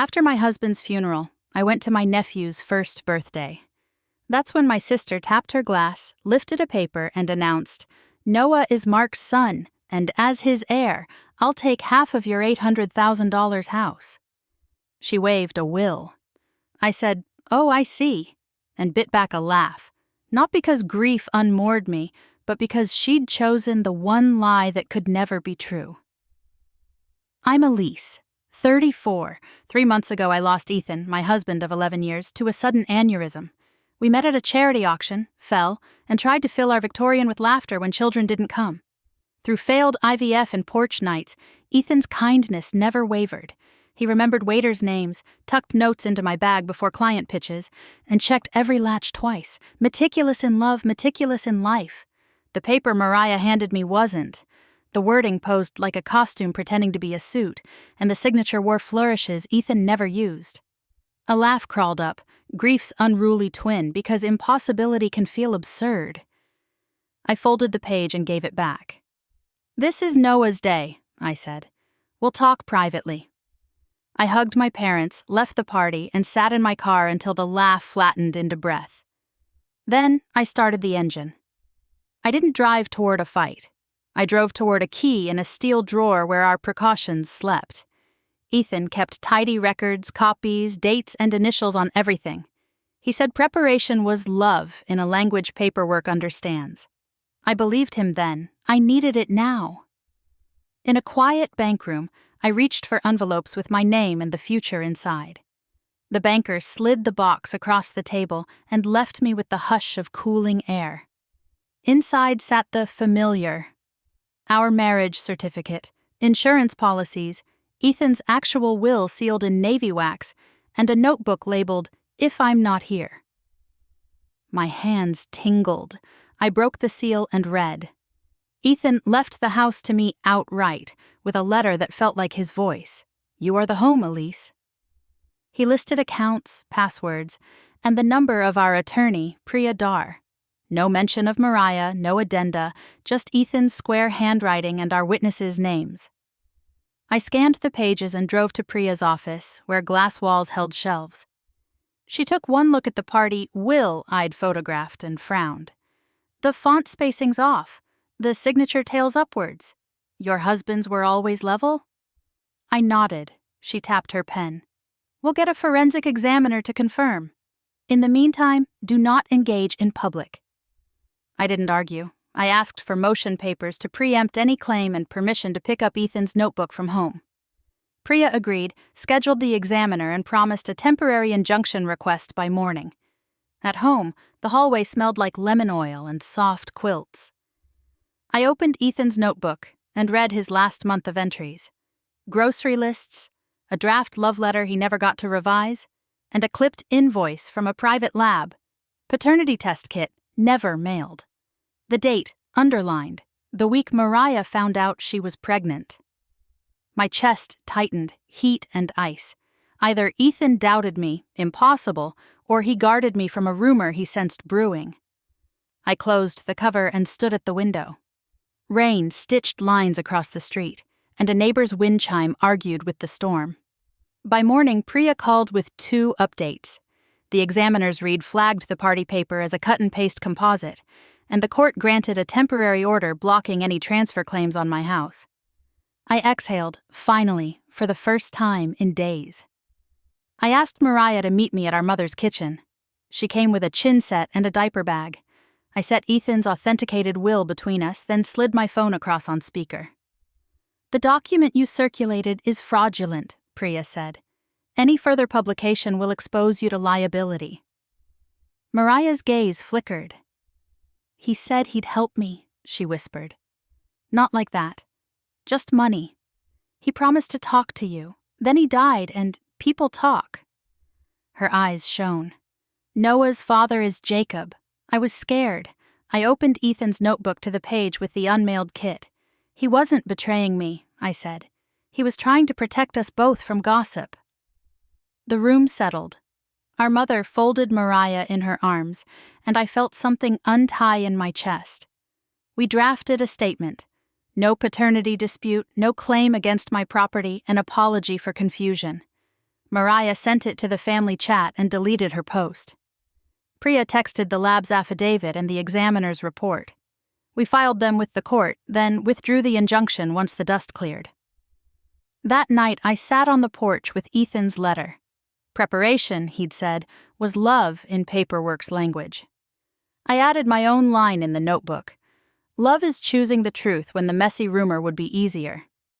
After my husband's funeral, I went to my nephew's first birthday. That's when my sister tapped her glass, lifted a paper, and announced, "Noah is Mark's son, and as his heir, I'll take half of your $800,000 house." She waved a will. I said, "Oh, I see," and bit back a laugh, not because grief unmoored me, but because she'd chosen the one lie that could never be true. I'm Elise, 34. 3 months ago I lost Ethan, my husband of 11 years, to a sudden aneurysm. We met at a charity auction, fell, and tried to fill our Victorian with laughter when children didn't come. Through failed IVF and porch nights, Ethan's kindness never wavered. He remembered waiters' names, tucked notes into my bag before client pitches, and checked every latch twice. Meticulous in love, meticulous in life. The paper Mariah handed me wasn't. The wording posed like a costume pretending to be a suit, and the signature wore flourishes Ethan never used. A laugh crawled up, grief's unruly twin, because impossibility can feel absurd. I folded the page and gave it back. "This is Noah's day," I said. "We'll talk privately." I hugged my parents, left the party, and sat in my car until the laugh flattened into breath. Then I started the engine. I didn't drive toward a fight. I drove toward a key in a steel drawer where our precautions slept. Ethan kept tidy records, copies, dates, and initials on everything. He said preparation was love in a language paperwork understands. I believed him then. I needed it now. In a quiet bank room, I reached for envelopes with my name and the future inside. The banker slid the box across the table and left me with the hush of cooling air. Inside sat the familiar. Our marriage certificate, insurance policies, Ethan's actual will sealed in navy wax, and a notebook labeled, "If I'm not here." My hands tingled. I broke the seal and read. Ethan left the house to me outright, with a letter that felt like his voice. "You are the home, Elise." He listed accounts, passwords, and the number of our attorney, Priya Dar. No mention of Mariah, no addenda, just Ethan's square handwriting and our witnesses' names. I scanned the pages and drove to Priya's office, where glass walls held shelves. She took one look at the party will I'd photographed and frowned. "The font spacing's off. The signature tails upwards. Your husbands were always level?" I nodded. She tapped her pen. "We'll get a forensic examiner to confirm. In the meantime, do not engage in public." I didn't argue. I asked for motion papers to preempt any claim and permission to pick up Ethan's notebook from home. Priya agreed, scheduled the examiner, and promised a temporary injunction request by morning. At home, the hallway smelled like lemon oil and soft quilts. I opened Ethan's notebook and read his last month of entries. Grocery lists, a draft love letter he never got to revise, and a clipped invoice from a private lab. Paternity test kit, never mailed. The date, underlined, the week Mariah found out she was pregnant. My chest tightened, heat and ice. Either Ethan doubted me, impossible, or he guarded me from a rumor he sensed brewing. I closed the cover and stood at the window. Rain stitched lines across the street, and a neighbor's wind chime argued with the storm. By morning, Priya called with 2 updates. The examiner's read flagged the party paper as a cut-and-paste composite, and the court granted a temporary order blocking any transfer claims on my house. I exhaled, finally, for the first time in days. I asked Mariah to meet me at our mother's kitchen. She came with a chin set and a diaper bag. I set Ethan's authenticated will between us, then slid my phone across on speaker. "The document you circulated is fraudulent," Priya said. "Any further publication will expose you to liability." Mariah's gaze flickered. "He said he'd help me," she whispered. "Not like that. Just money. He promised to talk to you. Then he died, and people talk." Her eyes shone. "Noah's father is Jacob. I was scared. I opened Ethan's notebook to the page with the unmailed kit. He wasn't betraying me," I said. "He was trying to protect us both from gossip." The room settled. Our mother folded Mariah in her arms, and I felt something untie in my chest. We drafted a statement. No paternity dispute, no claim against my property, an apology for confusion. Mariah sent it to the family chat and deleted her post. Priya texted the lab's affidavit and the examiner's report. We filed them with the court, then withdrew the injunction once the dust cleared. That night, I sat on the porch with Ethan's letter. Preparation, he'd said, was love in Paperwork's language. I added my own line in the notebook. Love is choosing the truth when the messy rumor would be easier.